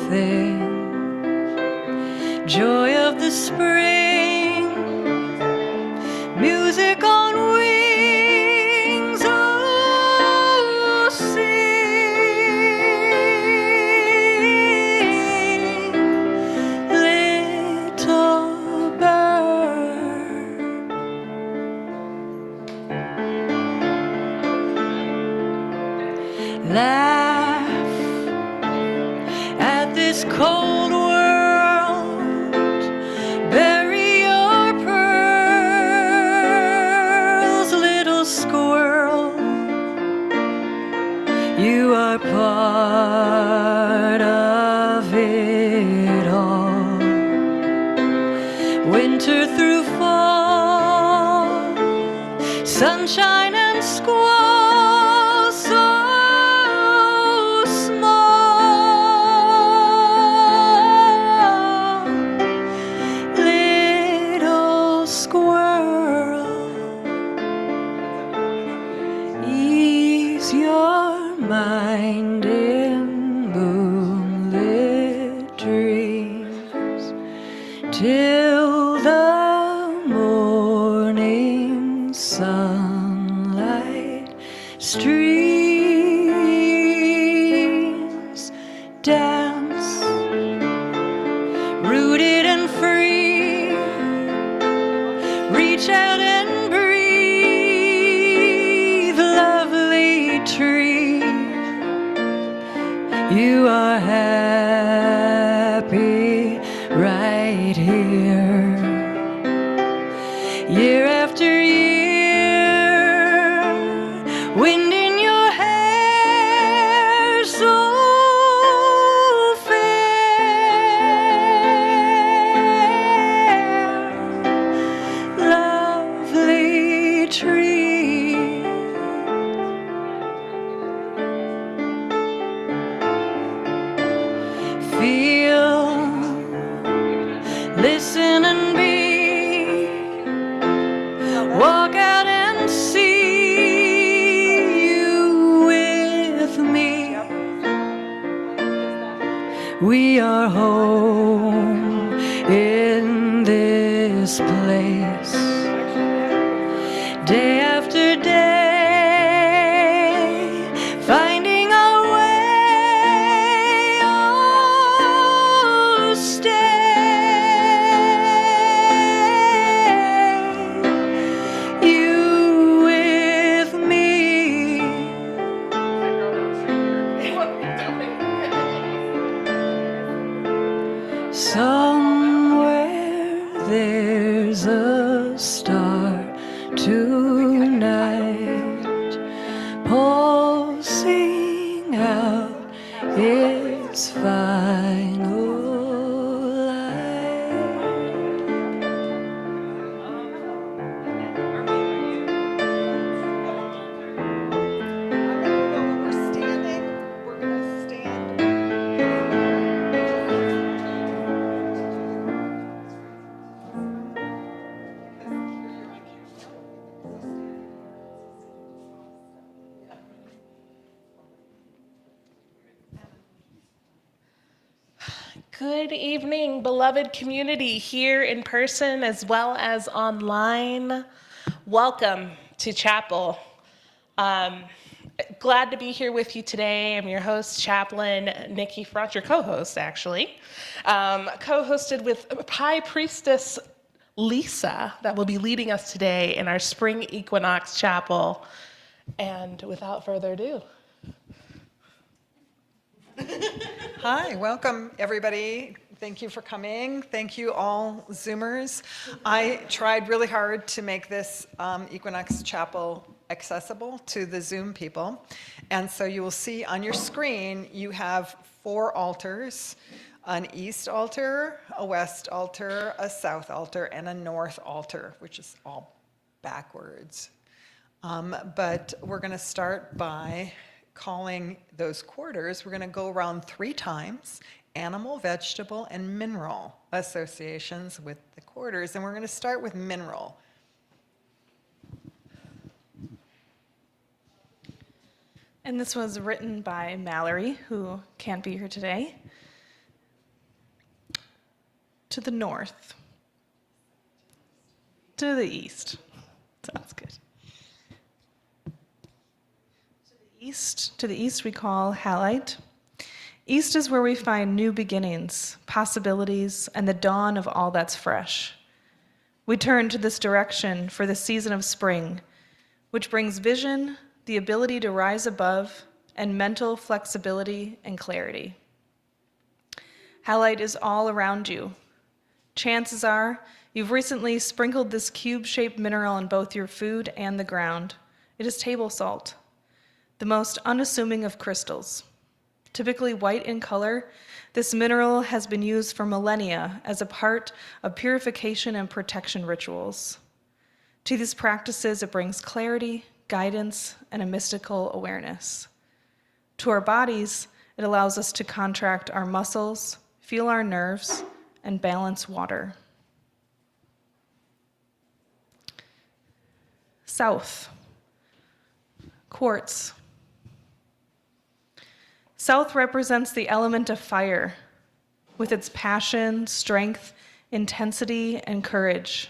thing. Joy of the spring, music on wings, oh, sing, little bird. Laugh at this cold world, bury your pearls, little squirrel. You are part of it all. Winter through fall, sunshine and squall, so small, little squirrel. Ease your mind in moonlit dreams till the morning sunlight streams. Dance, rooted and free, reach out and breathe, lovely tree. You are happy right here, year after year, wind in your hair, so fair, lovely tree. Feel, listen and be, walk out and see you with me. We are home in this place, day after day, finding our way. Oh, stay, you with me. Somewhere there's a star tonight, pulsing out its final light. We're standing. We're going to stand. Good evening, beloved community here in person as well as online. Welcome to chapel. Glad to be here with you today. I'm your host, Chaplain Nikki Front, your co-host actually. Co-hosted with High Priestess Lisa that will be leading us today in our Spring Equinox Chapel. And without further ado. Hi, welcome everybody. Thank you for coming. Thank you all Zoomers. I tried really hard to make this Equinox Chapel accessible to the Zoom people. And so you will see on your screen, you have 4 altars, an east altar, a west altar, a south altar, and a north altar, which is all backwards. But we're gonna start by calling those quarters. We're going to go around 3 times, animal, vegetable, and mineral associations with the quarters. And we're going to start with mineral. And this was written by Mallory, who can't be here today. to the north, to the east. Sounds good. To the east we call halite. East is where we find new beginnings, possibilities, and the dawn of all that's fresh. We turn to this direction for the season of spring, which brings vision, the ability to rise above, and mental flexibility and clarity. Halite is all around you. Chances are you've recently sprinkled this cube-shaped mineral in both your food and the ground. It is table salt, the most unassuming of crystals. Typically white in color, this mineral has been used for millennia as a part of purification and protection rituals. To these practices, it brings clarity, guidance, and a mystical awareness. To our bodies, it allows us to contract our muscles, feel our nerves, and balance water. South, quartz. South represents the element of fire, with its passion, strength, intensity, and courage.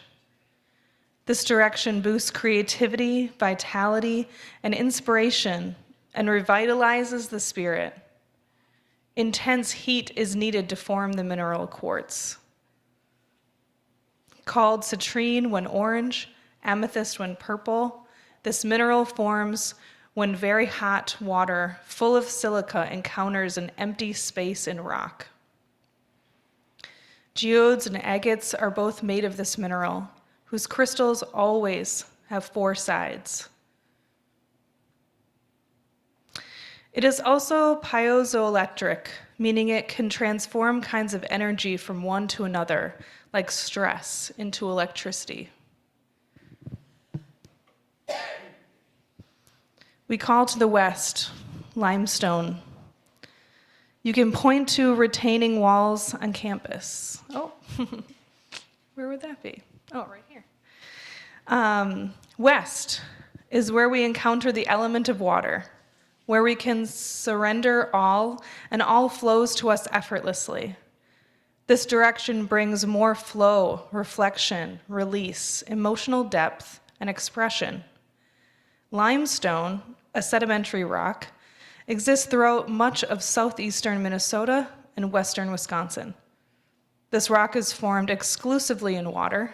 This direction boosts creativity, vitality, and inspiration, and revitalizes the spirit. Intense heat is needed to form the mineral quartz. Called citrine when orange, amethyst when purple, this mineral forms when very hot water full of silica encounters an empty space in rock. Geodes and agates are both made of this mineral, whose crystals always have 4 sides. It is also piezoelectric, meaning it can transform kinds of energy from one to another, like stress, into electricity. We call to the west, limestone. You can point to retaining walls on campus. Oh, where would that be? Oh, right here. West is where we encounter the element of water, where we can surrender all, and all flows to us effortlessly. This direction brings more flow, reflection, release, emotional depth, and expression. Limestone, a sedimentary rock, exists throughout much of southeastern Minnesota and western Wisconsin. This rock is formed exclusively in water.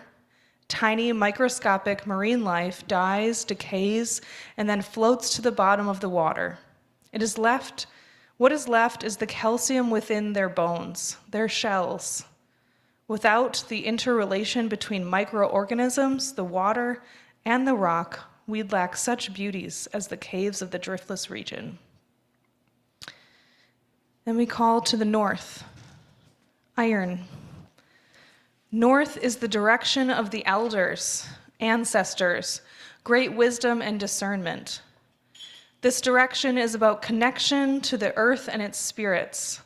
Tiny microscopic marine life dies, decays, and then floats to the bottom of the water. What is left is the calcium within their bones, their shells. Without the interrelation between microorganisms, the water, and the rock, we'd lack such beauties as the caves of the driftless region. Then we call to the north, iron. North is the direction of the elders, ancestors, great wisdom and discernment. This direction is about connection to the earth and its spirits.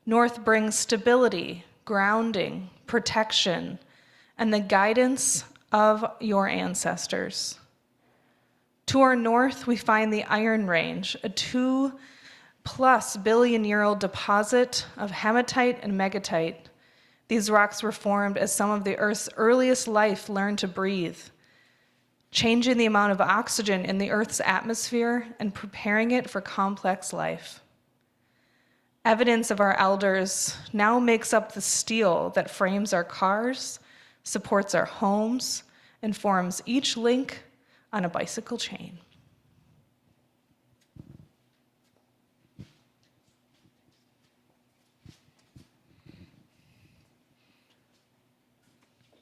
North brings stability, grounding, protection, and the guidance of your ancestors. To our north, we find the Iron Range, a 2+ billion-year-old deposit of hematite and megatite. These rocks were formed as some of the Earth's earliest life learned to breathe, changing the amount of oxygen in the Earth's atmosphere and preparing it for complex life. Evidence of our elders now makes up the steel that frames our cars, supports our homes, and forms each link on a bicycle chain.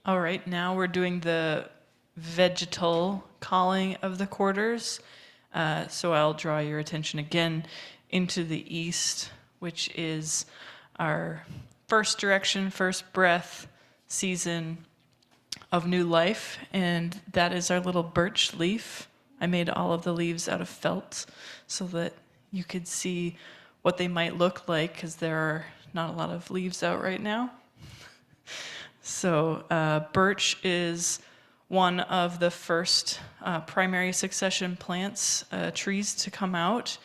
All right, now we're doing the vegetal calling of the quarters. So I'll draw your attention again into the east, which is our first direction, first breath, season of new life, and that is our little birch leaf. I made all of the leaves out of felt so that you could see what they might look like, because there are not a lot of leaves out right now. So birch is one of the first primary succession plants, trees to come out,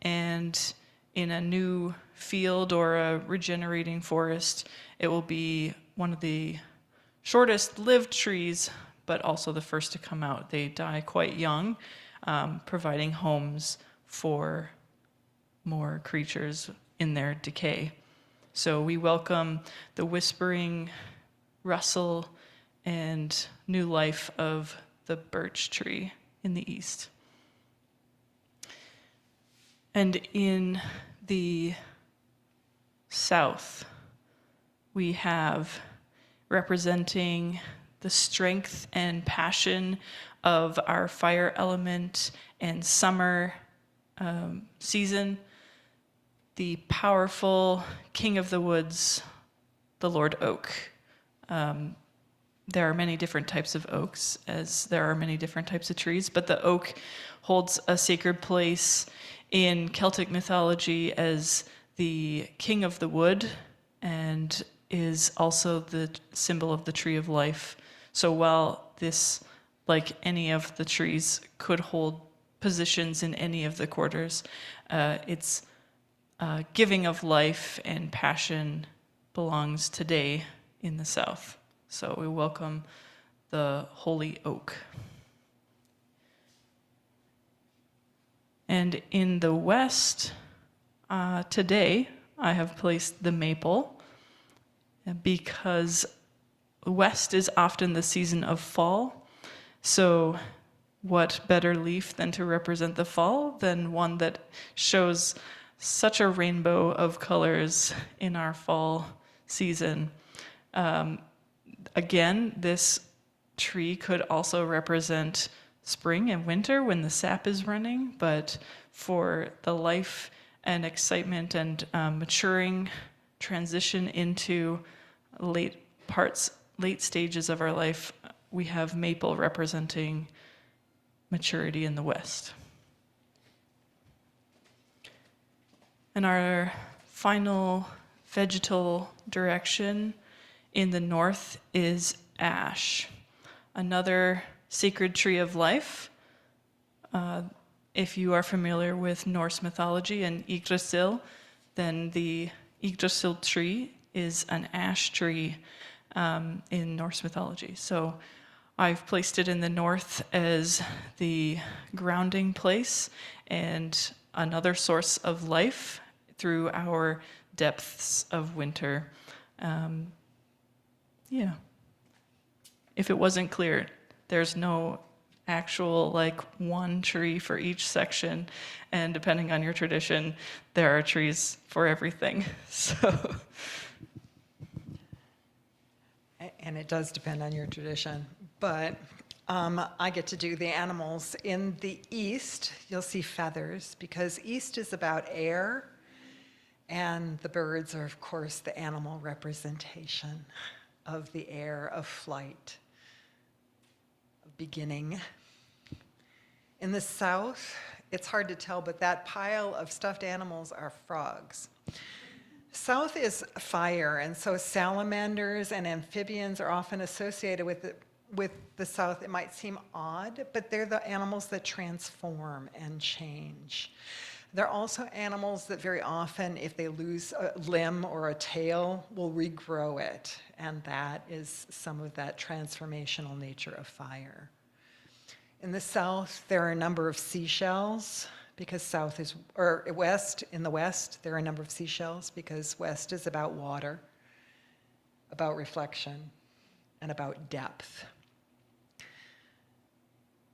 and in a new field or a regenerating forest, it will be one of the shortest lived trees, but also the first to come out. They die quite young, providing homes for more creatures in their decay. So we welcome the whispering rustle and new life of the birch tree in the east. And in the south, we have, representing the strength and passion of our fire element and summer season, the powerful king of the woods, the Lord Oak. There are many different types of oaks, as there are many different types of trees, but the oak holds a sacred place in Celtic mythology as the king of the wood and is also the symbol of the tree of life. So while this, like any of the trees, could hold positions in any of the quarters, its giving of life and passion belongs today in the south. So we welcome the holy oak. And in the west, today, I have placed the maple because west is often the season of fall. So what better leaf than to represent the fall than one that shows such a rainbow of colors in our fall season. Again, this tree could also represent spring and winter when the sap is running, but for the life and excitement and maturing transition into late stages of our life, we have maple representing maturity in the west. And our final vegetal direction in the north is ash, another sacred tree of life. If you are familiar with Norse mythology and Yggdrasil, then the Yggdrasil tree is an ash tree in Norse mythology. So I've placed it in the north as the grounding place and another source of life through our depths of winter. If it wasn't clear, there's no actual one tree for each section, and depending on your tradition, there are trees for everything. So, and it does depend on your tradition, but I get to do the animals. In the east, you'll see feathers, because east is about air, and the birds are, of course, the animal representation of the air, of flight, of beginning. In the south, it's hard to tell, but that pile of stuffed animals are frogs. South is fire, and so salamanders and amphibians are often associated with the south. It might seem odd, but they're the animals that transform and change. They're also animals that very often, if they lose a limb or a tail, will regrow it, and that is some of that transformational nature of fire. In the south, there are a number of seashells, because in the west, there are a number of seashells, because west is about water, about reflection, and about depth.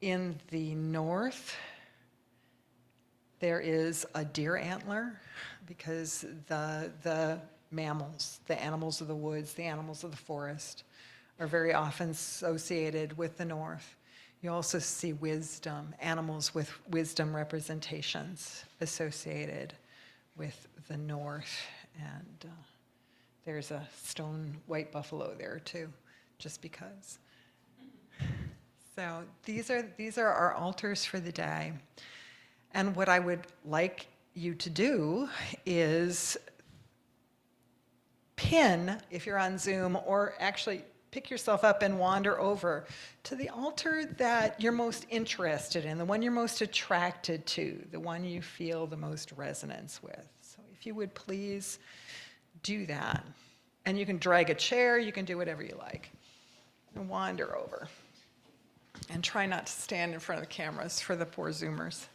In the north, there is a deer antler, because the mammals, the animals of the woods, the animals of the forest, are very often associated with the north. You also see wisdom, animals with wisdom representations associated with the north. And there's a stone white buffalo there too, just because. So these are our altars for the day. And what I would like you to do is pin, if you're on Zoom, or actually pick yourself up and wander over to the altar that you're most interested in, the one you're most attracted to, the one you feel the most resonance with. So if you would please do that. And you can drag a chair, you can do whatever you like. And wander over. And try not to stand in front of the cameras for the poor Zoomers.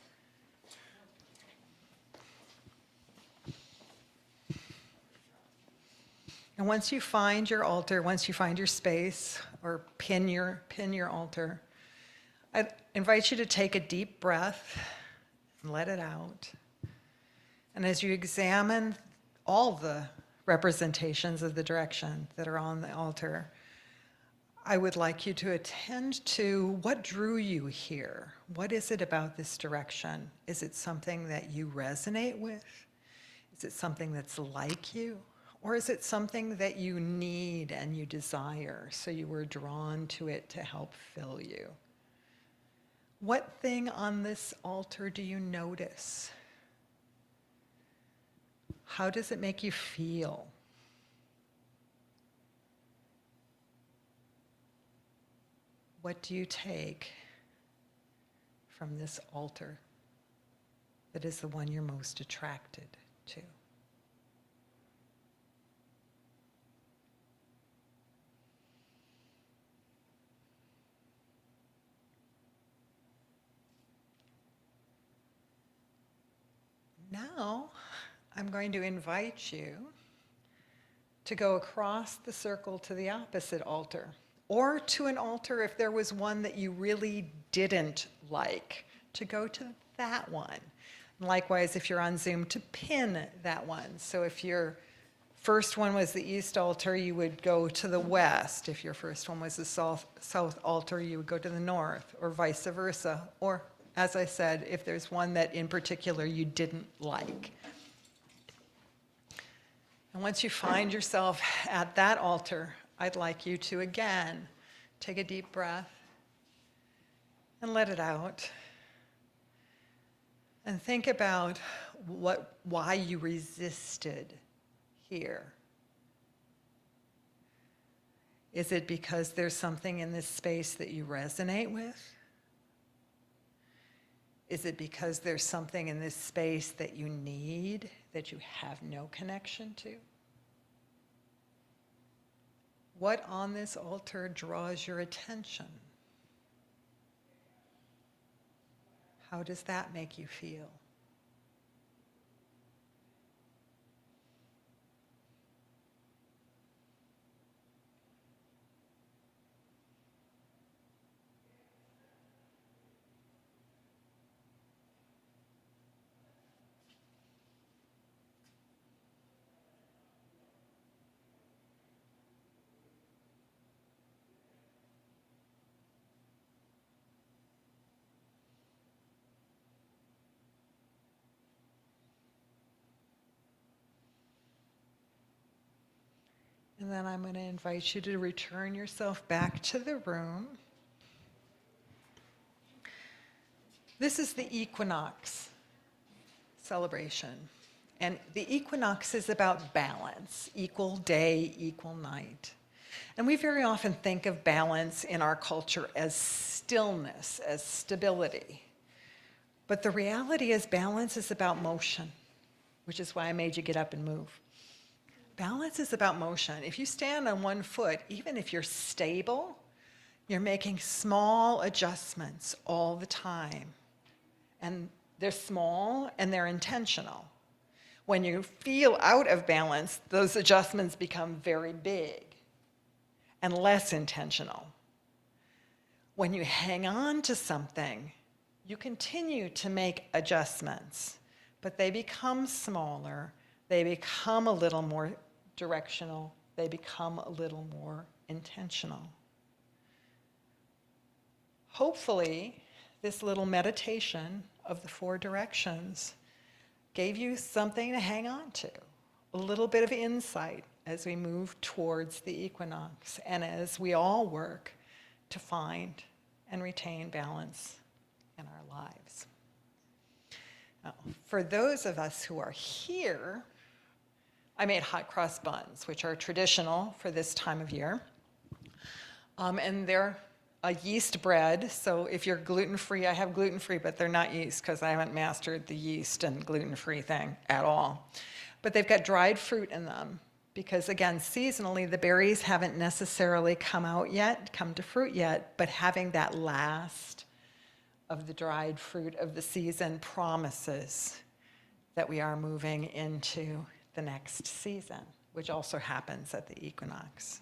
And once you find your altar, once you find your space, or pin your altar, I invite you to take a deep breath and let it out. And as you examine all the representations of the direction that are on the altar, I would like you to attend to what drew you here. What is it about this direction? Is it something that you resonate with? Is it something that's like you? Or is it something that you need and you desire, so you were drawn to it to help fill you? What thing on this altar do you notice? How does it make you feel? What do you take from this altar that is the one you're most attracted to? Now, I'm going to invite you to go across the circle to the opposite altar, or to an altar if there was one that you really didn't like, to go to that one. And likewise, if you're on Zoom, to pin that one. So if your first one was the east altar, you would go to the west. If your first one was the south altar, you would go to the north, or vice versa. Or, as I said, if there's one that in particular you didn't like. And once you find yourself at that altar, I'd like you to again take a deep breath and let it out. And think about why you resisted here. Is it because there's something in this space that you resonate with? Is it because there's something in this space that you need that you have no connection to? What on this altar draws your attention? How does that make you feel? And then I'm going to invite you to return yourself back to the room. This is the Equinox celebration. And the equinox is about balance, equal day, equal night. And we very often think of balance in our culture as stillness, as stability. But the reality is balance is about motion, which is why I made you get up and move. Balance is about motion. If you stand on one foot, even if you're stable, you're making small adjustments all the time. And they're small and they're intentional. When you feel out of balance, those adjustments become very big and less intentional. When you hang on to something, you continue to make adjustments, but they become smaller, they become a little more directional, they become a little more intentional. Hopefully, this little meditation of the 4 directions gave you something to hang on to, a little bit of insight as we move towards the equinox and as we all work to find and retain balance in our lives. Now, for those of us who are here, I made hot cross buns, which are traditional for this time of year. And they're a yeast bread, so if you're gluten-free, I have gluten-free, but they're not yeast because I haven't mastered the yeast and gluten-free thing at all. But they've got dried fruit in them, because again, seasonally, the berries haven't necessarily come to fruit yet, but having that last of the dried fruit of the season promises that we are moving into the next season, which also happens at the equinox.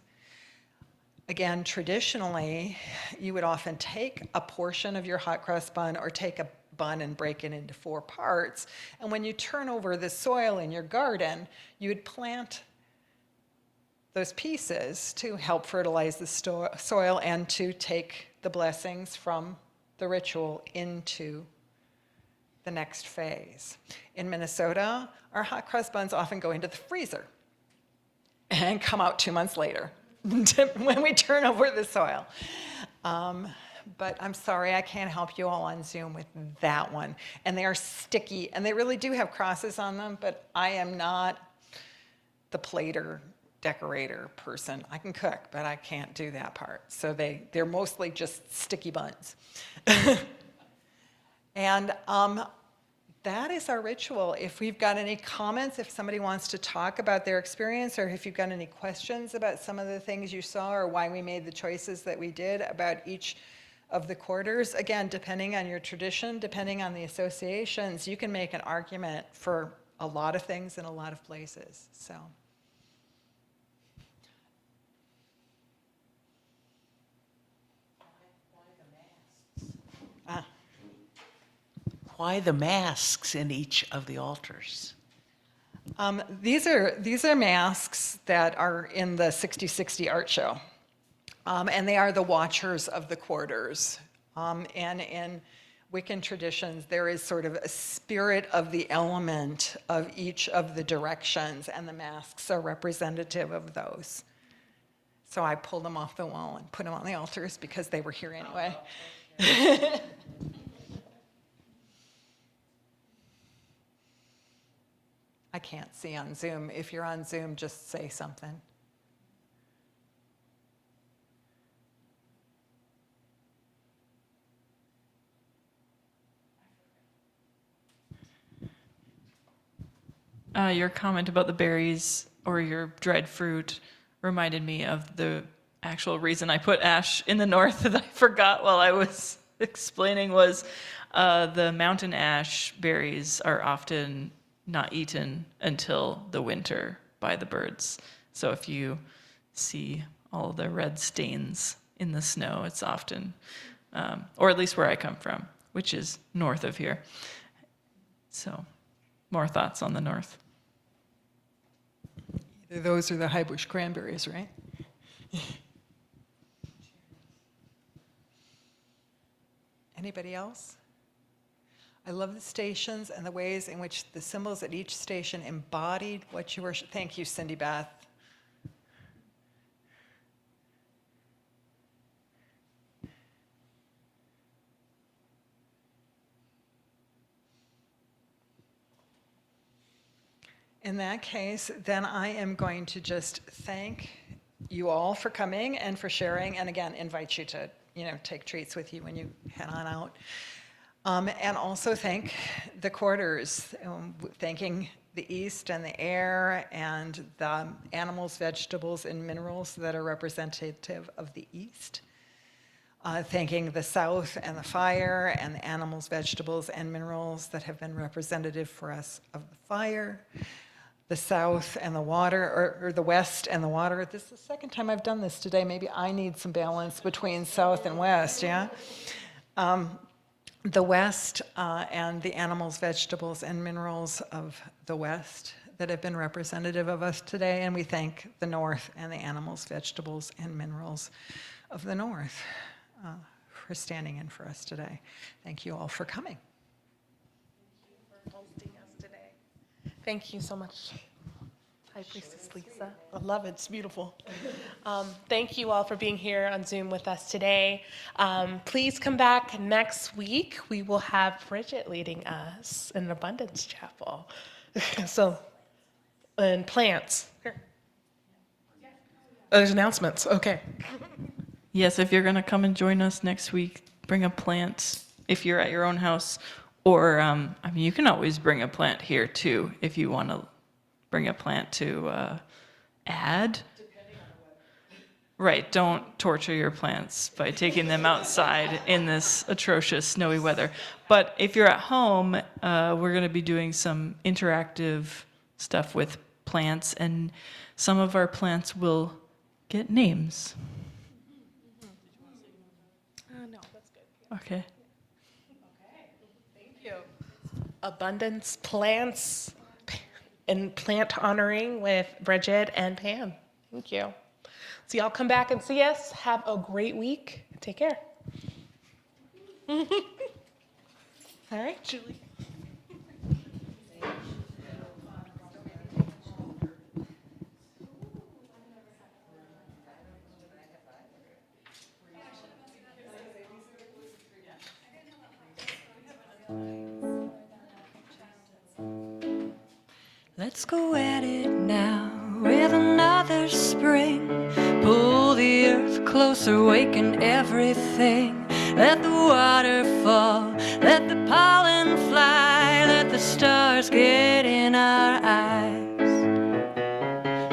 Again, traditionally, you would often take a portion of your hot cross bun or take a bun and break it into 4 parts. And when you turn over the soil in your garden, you would plant those pieces to help fertilize the soil and to take the blessings from the ritual into the next phase. In Minnesota, our hot cross buns often go into the freezer and come out 2 months later when we turn over the soil. But I'm sorry, I can't help you all on Zoom with that one. And they are sticky, and they really do have crosses on them, but I am not the plater, decorator person. I can cook, but I can't do that part. So they're mostly just sticky buns. And that is our ritual. If we've got any comments, if somebody wants to talk about their experience, or if you've got any questions about some of the things you saw or why we made the choices that we did about each of the quarters, again, depending on your tradition, depending on the associations, you can make an argument for a lot of things in a lot of places. So. Why the masks in each of the altars? These are masks that are in the 60/60 art show. And they are the watchers of the quarters. And in Wiccan traditions, there is sort of a spirit of the element of each of the directions, and the masks are representative of those. So I pulled them off the wall and put them on the altars because they were here anyway. I can't see on Zoom. If you're on Zoom, just say something. Your comment about the berries or your dried fruit reminded me of the actual reason I put ash in the north that I forgot while I was explaining was the mountain ash berries are often not eaten until the winter by the birds. So if you see all the red stains in the snow, it's often, or at least where I come from, which is north of here. So more thoughts on the north. Either those or the high bush cranberries, right? Anybody else? I love the stations and the ways in which the symbols at each station embodied what you were. Thank you, Cindy Beth. In that case, then I am going to just thank you all for coming and for sharing, and again, invite you to, take treats with you when you head on out. And also thank the quarters, thanking the east and the air and the animals, vegetables, and minerals that are representative of the east. Thanking the south and the fire and the animals, vegetables, and minerals that have been representative for us of the fire. The south and the water, or the west and the water. This is the second time I've done this today. Maybe I need some balance between south and west, yeah? The west and the animals, vegetables, and minerals of the west that have been representative of us today. And we thank the north and the animals, vegetables, and minerals of the north for standing in for us today. Thank you all for coming. Thank you for hosting us today. Thank you so much. High Priestess Lisa. I love it. It's beautiful. Thank you all for being here on Zoom with us today. Please come back next week. We will have Bridget leading us in an abundance chapel. And plants. Here. Oh, there's announcements. Okay. Yes, if you're going to come and join us next week, bring a plant if you're at your own house. Or, you can always bring a plant here too if you want to bring a plant to add. Right, don't torture your plants by taking them outside in this atrocious snowy weather. But if you're at home, we're going to be doing some interactive stuff with plants, and some of our plants will get names. No, that's good. Okay. Thank you. Abundance plants and plant honoring with Bridget and Pam. Thank you. So y'all come back and see us. Have a great week. Take care. All right, Julie. Let's go at it now with another spring. Pull the earth closer, waken everything. Let the water fall, let the pollen fly, let the stars get in our eyes.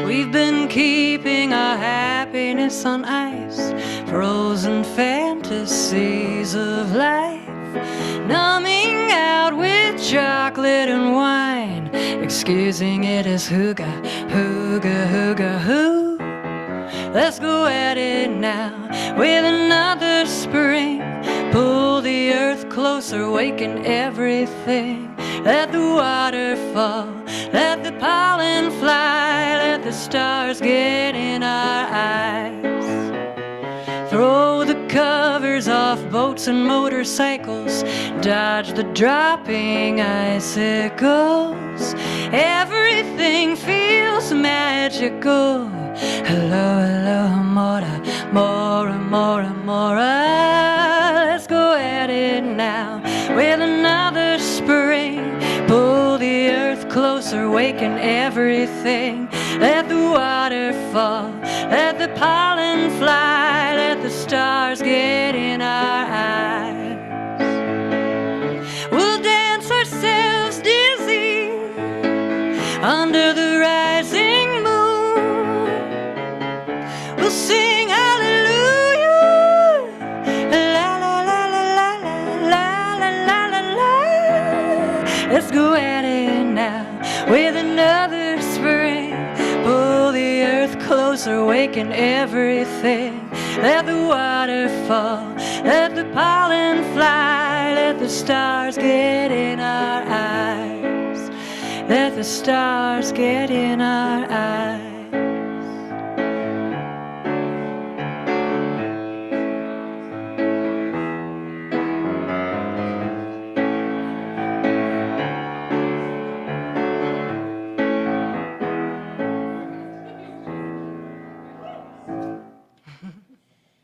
We've been keeping our happiness on ice, frozen fantasies of life, numbing out with chocolate and wine, excusing it as hooga, hooga, hooga, hoo. Let's go at it now with another spring. Pull the earth closer, waken everything. Let the water fall, let the pollen fly, let the stars get in our eyes. Throw the covers off boats and motorcycles, dodge the dropping icicles. Everything feels magical. Hello, hello, mora, mora, mora, mora. Let's go at it now with another spring. Pull the earth closer, waken everything. Let the water fall, let the pollen fly, let the stars get in our eyes. We'll dance ourselves dizzy under the rising moon. We'll sing hallelujah, la la la la la la la la la la. Let's go at it now with another spring. Pull the earth closer, waken everything. Let the water fall, let the pollen fly, let the stars get in our eyes. Let the stars get in our eyes.